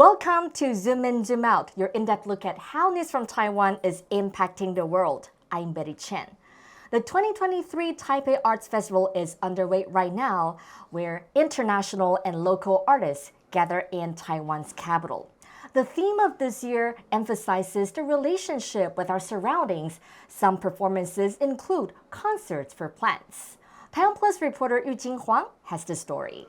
Welcome to Zoom In, Zoom Out, your in-depth look at how news from Taiwan is impacting the world. I'm Betty Chen. The 2023 Taipei Arts Festival is underway right now, where international and local artists gather in Taiwan's capital. The theme of this year emphasizes the relationship with our surroundings. Some performances include concerts for plants. TaiwanPlus reporter Yu Jing Huang has the story.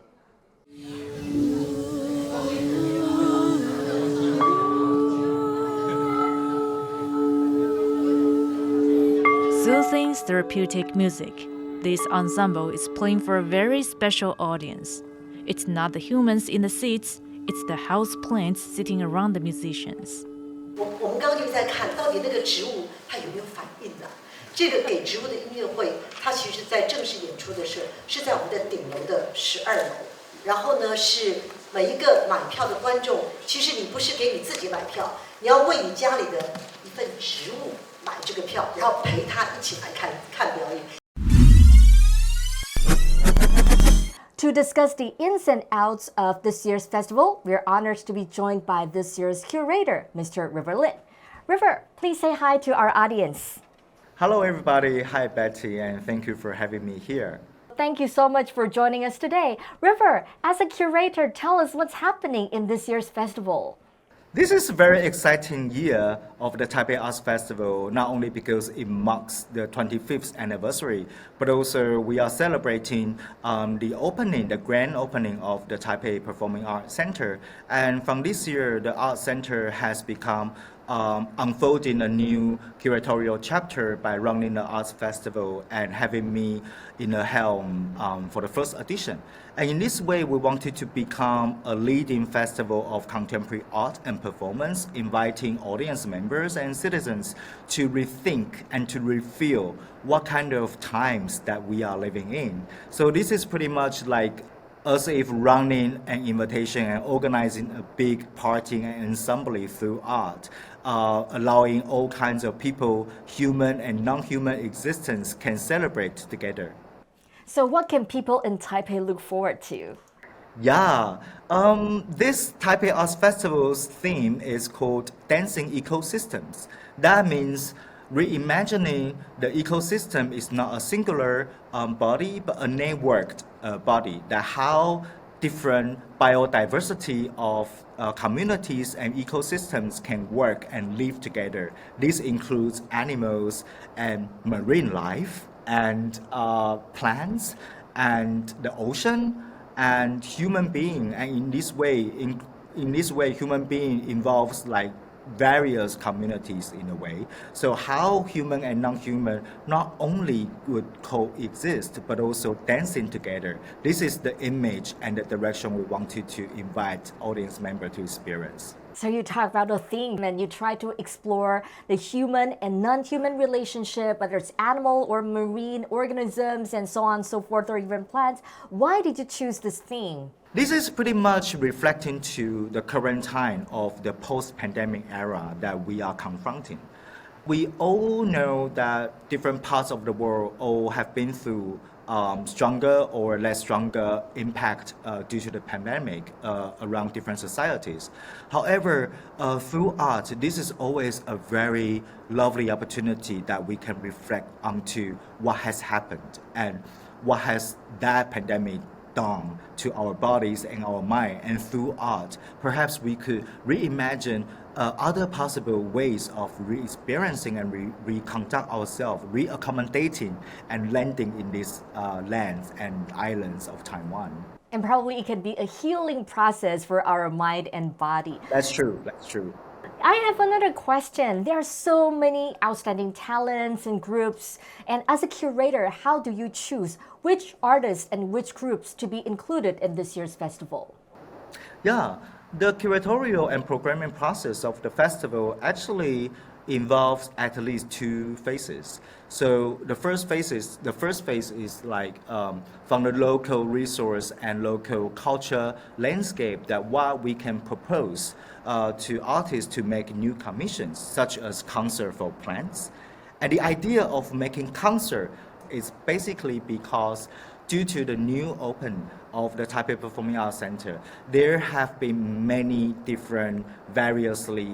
Soothing therapeutic music. This ensemble is playing for a very special audience. It's not the humans in the seats, it's the house plants sitting around the musicians. 我们刚刚就在看到底那个植物它有没有反应的。这个给植物的音乐会，它其实在正式演出的是在我们的顶楼的12楼。然后呢，是每一个买票的观众，其实你不是给你自己买票，你要为你家里的一份植物买这个票，然后陪他一起来看表演。To discuss the ins and outs of this year's festival, we're honored to be joined by this year's curator, Mr. River Lin. River, please say hi to our audience. Hello everybody, hi Betty, and thank you for having me here. Thank you so much for joining us today. River, as a curator, tell us what's happening in this year's festival. This is a very exciting year of the Taipei Arts Festival, not only because it marks the 25th anniversary, but also we are celebrating the grand opening of the Taipei Performing Arts Center. And from this year, the Arts Center has become unfolding a new curatorial chapter by running the Arts Festival and having me in the helm for the first edition. And in this way, we wanted to become a leading festival of contemporary art and performance, inviting audience members and citizens to rethink and to refeel what kind of times that we are living in. So this is pretty much like as if running an invitation and organizing a big party and assembly through art, allowing all kinds of people, human and non-human existence, can celebrate together. So what can people in Taipei look forward to? Yeah, this Taipei Arts Festival's theme is called Dancing Ecosystems. That means reimagining the ecosystem is not a singular body, but a networked body. That how different biodiversity of communities and ecosystems can work and live together. This includes animals and marine life, and plants, and the ocean, and human being. And in this way, human being involves like various communities in a way. So how human and non-human not only would coexist, but also dancing together. This is the image and the direction we wanted to invite audience members to experience. So you talk about a theme and you try to explore the human and non-human relationship, whether it's animal or marine organisms and so on and so forth, or even plants. Why did you choose this theme? This is pretty much reflecting to the current time of the post-pandemic era that we are confronting. We all know that different parts of the world all have been through stronger or less stronger impact due to the pandemic around different societies. However, through art, this is always a very lovely opportunity that we can reflect onto what has happened and what has that pandemic done to our bodies and our mind. And through art, perhaps we could reimagine other possible ways of re-experiencing and reconduct ourselves, reaccommodating and landing in these lands and islands of Taiwan. And probably it could be a healing process for our mind and body. That's true, that's true. I have another question. There are so many outstanding talents and groups. And as a curator, how do you choose which artists and which groups to be included in this year's festival? Yeah, the curatorial and programming process of the festival actually involves at least two phases. So the first phase is like from the local resource and local culture landscape that what we can propose to artists to make new commissions, such as concert for plants. And the idea of making concert is basically because due to the new open of the Taipei Performing Arts Center, there have been many different variously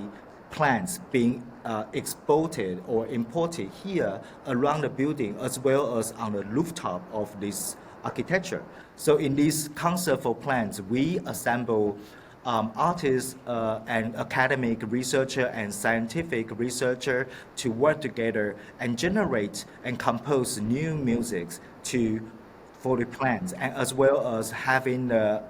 plants being exported or imported here around the building as well as on the rooftop of this architecture. So in these conceptual plans, we assemble artists and academic researcher and scientific researcher to work together and generate and compose new musics for the plants, and as well as having the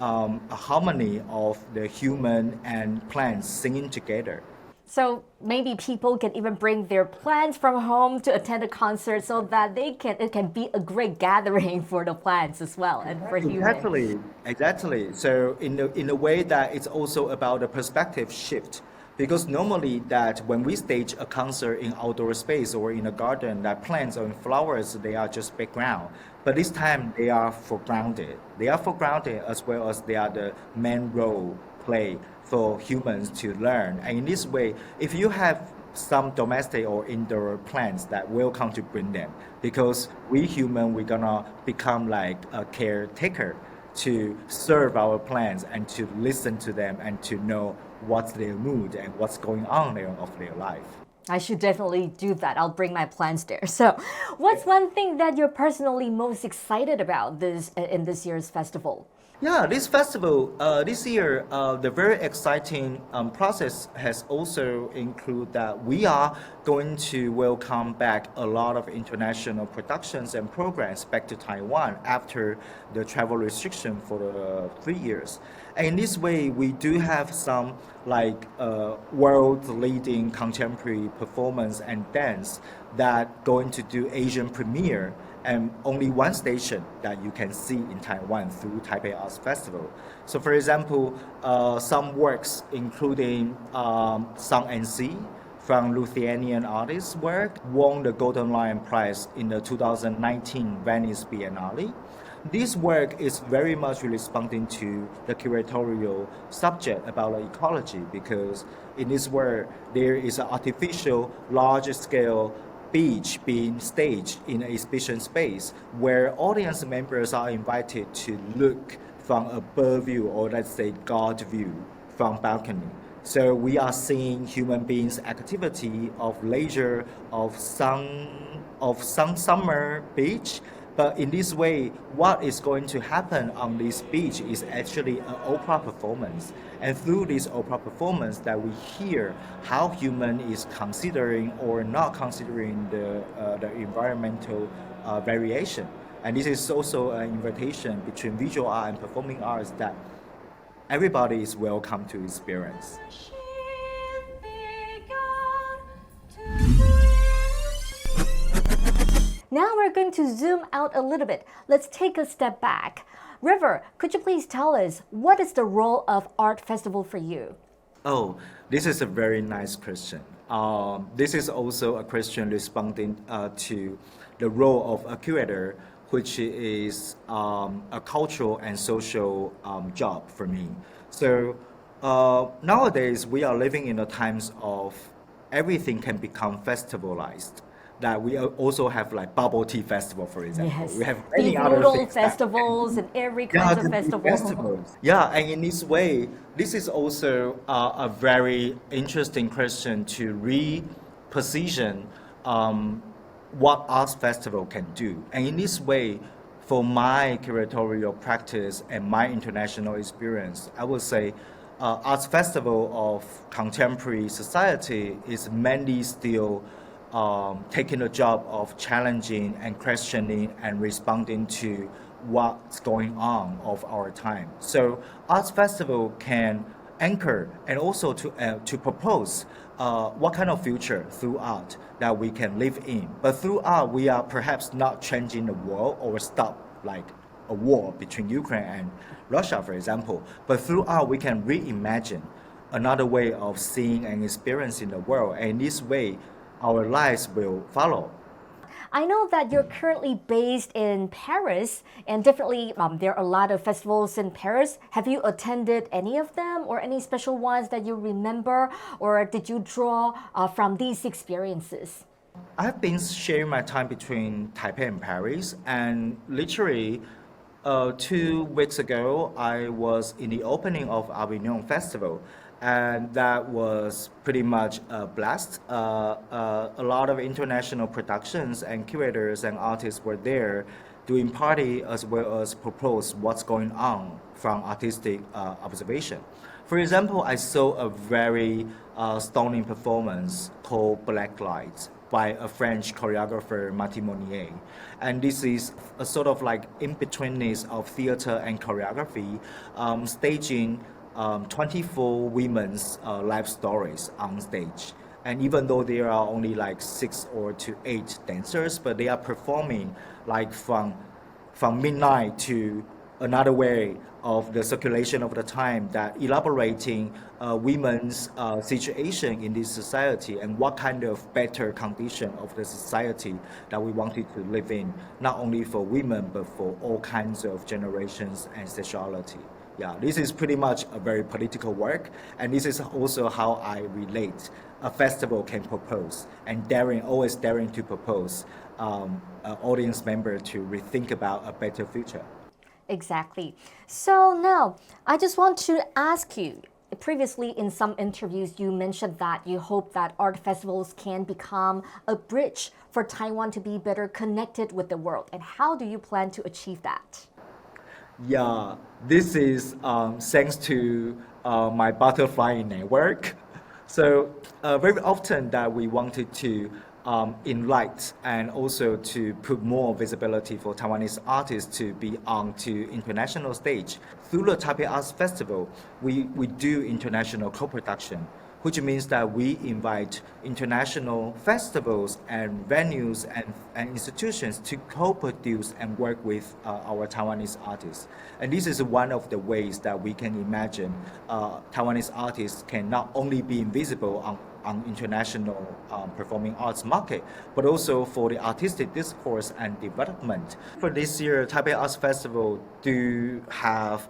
harmony of the human and plants singing together. So maybe people can even bring their plants from home to attend a concert so that it can be a great gathering for the plants as well and for humans. Exactly. So in a way that it's also about a perspective shift. Because normally that when we stage a concert in outdoor space or in a garden, that plants or flowers, they are just background. But this time they are foregrounded. They are foregrounded as well as they are the main role play for humans to learn. And in this way, if you have some domestic or indoor plants, that welcome to bring them, because we human, we're gonna become like a caretaker to serve our plants and to listen to them and to know what's their mood and what's going on there of their life. I should definitely do that. I'll bring my plants there. So, what's one thing that you're personally most excited about in this year's festival? Yeah, this festival this year, the very exciting process has also included that we are going to welcome back a lot of international productions and programs back to Taiwan after the travel restriction for the 3 years. And in this way, we do have some like world-leading contemporary performance and dance that going to do Asian premiere, and only one station that you can see in Taiwan through Taipei Arts Festival. So for example, some works including Song and Sea from Lithuanian artists' work won the Golden Lion Prize in the 2019 Venice Biennale. This work is very much responding to the curatorial subject about ecology, because in this work there is an artificial large-scale beach being staged in an exhibition space where audience members are invited to look from a bird view, or let's say God view, from balcony. So we are seeing human beings' activity of leisure, of summer beach. But in this way, what is going to happen on this beach is actually an opera performance. And through this opera performance that we hear how human is considering or not considering the environmental variation. And this is also an invitation between visual art and performing arts that everybody is welcome to experience. Now we're going to zoom out a little bit. Let's take a step back. River, could you please tell us what is the role of art festival for you? Oh, this is a very nice question. This is also a question responding to the role of a curator, which is a cultural and social job for me. So nowadays we are living in the times of everything can become festivalized. That we also have like bubble tea festival, for example. Yes. We have many other noodle things festivals and every kind of festivals. Yeah, and in this way, this is also a very interesting question to reposition what arts festival can do. And in this way, for my curatorial practice and my international experience, I would say arts festival of contemporary society is mainly still taking the job of challenging and questioning and responding to what's going on of our time. So arts festival can anchor and also to propose what kind of future through art that we can live in. But through art, we are perhaps not changing the world or stop like a war between Ukraine and Russia, for example. But through art, we can reimagine another way of seeing and experiencing the world. And in this way, our lives will follow. I know that you're currently based in Paris, and definitely there are a lot of festivals in Paris. Have you attended any of them, or any special ones that you remember, or did you draw from these experiences? I've been sharing my time between Taipei and Paris, and literally 2 weeks ago, I was in the opening of Avignon Festival, and that was pretty much a blast. A lot of international productions and curators and artists were there doing party as well as propose what's going on from artistic observation. For example, I saw a very stunning performance called Black Light by a French choreographer, Martin Monnier. And this is a sort of like in-betweenness of theater and choreography, staging 24 women's life stories on stage. And even though there are only like 6 or to 8 dancers, but they are performing like from midnight to another way of the circulation of the time, that elaborating women's situation in this society and what kind of better condition of the society that we wanted to live in, not only for women but for all kinds of generations and sexuality. Yeah, this is pretty much a very political work, and this is also how I relate. A festival can propose, and always daring to propose an audience member to rethink about a better future. Exactly. So now, I just want to ask you, previously in some interviews, you mentioned that you hope that art festivals can become a bridge for Taiwan to be better connected with the world. And how do you plan to achieve that? Yeah, this is thanks to my butterfly network. So very often that we wanted to enlighten and also to put more visibility for Taiwanese artists to be on to international stage. Through the Taipei Arts Festival, we do international co-production, which means that we invite international festivals and venues and institutions to co-produce and work with our Taiwanese artists. And this is one of the ways that we can imagine Taiwanese artists can not only be invisible on international performing arts market, but also for the artistic discourse and development. For this year, Taipei Arts Festival do have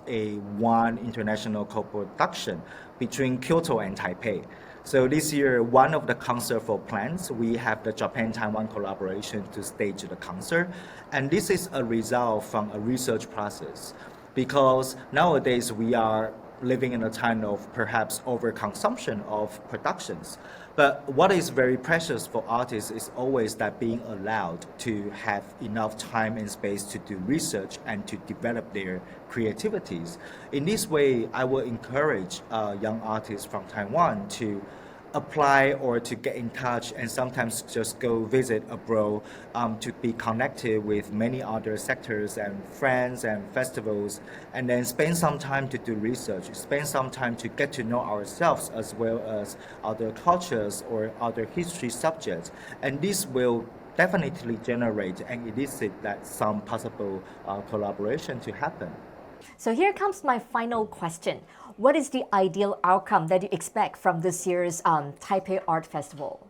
one international co-production between Kyoto and Taipei. So this year, one of the concert for plans, we have the Japan-Taiwan collaboration to stage the concert. And this is a result from a research process, because nowadays we are living in a time of perhaps overconsumption of productions. But what is very precious for artists is always that being allowed to have enough time and space to do research and to develop their creativities. In this way, I will encourage young artists from Taiwan to apply or to get in touch and sometimes just go visit abroad to be connected with many other sectors and friends and festivals, and then spend some time to do research, spend some time to get to know ourselves as well as other cultures or other history subjects. And this will definitely generate and elicit that some possible collaboration to happen. So here comes my final question. What is the ideal outcome that you expect from this year's Taipei Art Festival?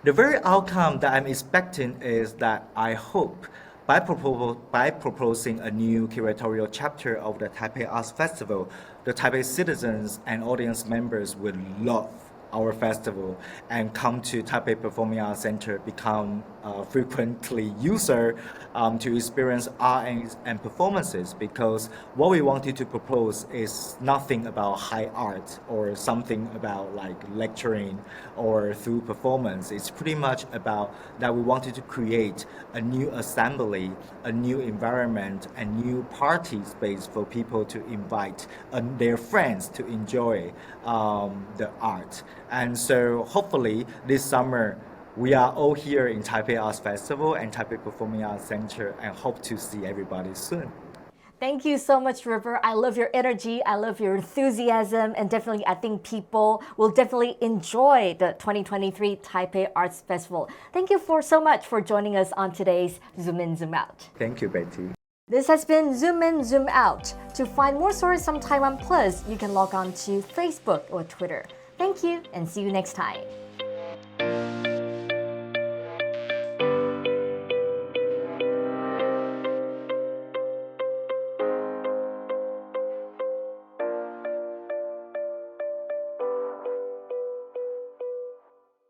The very outcome that I'm expecting is that I hope by proposing a new curatorial chapter of the Taipei Arts Festival, the Taipei citizens and audience members will love our festival and come to Taipei Performing Arts Center, become frequently user to experience art and performances, because what we wanted to propose is nothing about high art or something about like lecturing or through performance. It's pretty much about that we wanted to create a new assembly, a new environment, a new party space for people to invite their friends to enjoy the art. And so hopefully this summer, we are all here in Taipei Arts Festival and Taipei Performing Arts Center, and hope to see everybody soon. Thank you so much, River. I love your energy. I love your enthusiasm. And definitely, I think people will definitely enjoy the 2023 Taipei Arts Festival. Thank you so much for joining us on today's Zoom In, Zoom Out. Thank you, Betty. This has been Zoom In, Zoom Out. To find more stories from TaiwanPlus, you can log on to Facebook or Twitter. Thank you, and see you next time.